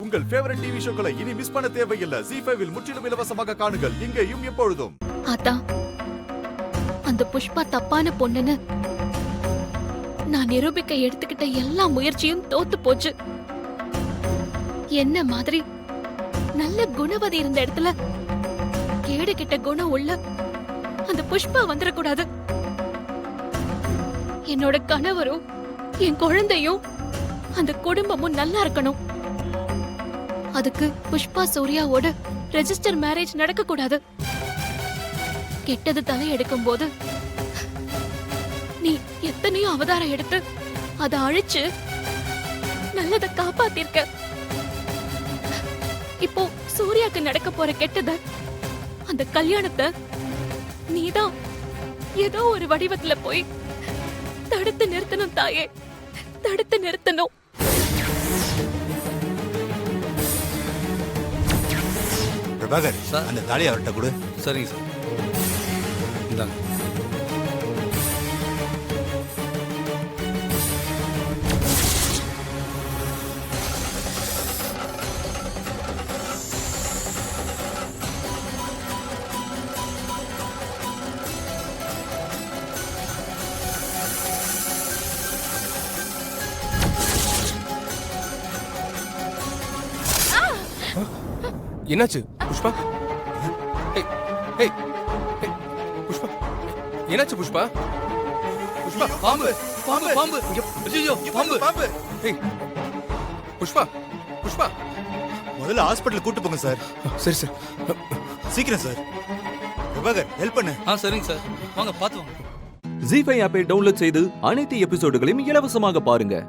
உங்கள் favourite TV ஷோக்களை இனி miss பண்ண தேவையில்லை. ZEE5 இல் முற்றிலும் இலவசமாக காணுங்கள். இங்கேயும் எப்பொழுதும். அதான் அந்த புஷ்பா தப்பான பொண்ணுன்னு நான் நிரூபிக்க எடுத்துக்கிட்ட எல்லா முயற்சியும் தோத்து போச்சு. என்ன மாதிரி நல்ல குணவதி இருந்த இடத்துல கேடு கிட்ட குணம் உள்ள அந்த புஷ்பா வந்துடக்கூடாது. என்னோட கணவரும் என் குழந்தையும் அந்த குடும்பமும் நல்லா இருக்கணும். அதுக்கு புஷ்பா சூர்யாவோட ரெஜிஸ்டர் மேரேஜ் நடக்க கூடாது. கெட்டது தலை எடுக்கும் போது நீ எத்தனையோ அவதாரம் எடுத்து அதை அழிச்சு நல்லத காப்பாத்திருக்க. இப்போ சூர்யாக்கு நடக்க போற கெட்டத அந்த கல்யாணத்தை நீதான் ஏதோ ஒரு வடிவத்துல போய் தடுத்து நிறுத்தணும் தாயே, தடுத்து நிறுத்தணும். பிரபாகர், அந்த தாலியை அவர்கிட்ட கொடு. சரிங்க சார், இந்தாங்க. என்னாச்சு புஷ்பா? புஷ்பா என்னாச்சு புஷ்பா? புஷ்பா பாம்பு பாம்பு பாம்பு ஐயோ பாம்பு பாம்பு. புஷ்பா புஷ்பா முதல்ல ஹாஸ்பிடல் கூட்டு போங்க சார். சரி சார், சீக்கிரம் சார். பிரபாகர் ஹெல்ப் பண்ணு. சரிங்க சார், வாங்க பார்த்து வாங்க. ZEE5 ஆப்பை டவுன்லோட் செய்து அனைத்து எபிசோடுகளையும் இலவசமாக பாருங்க.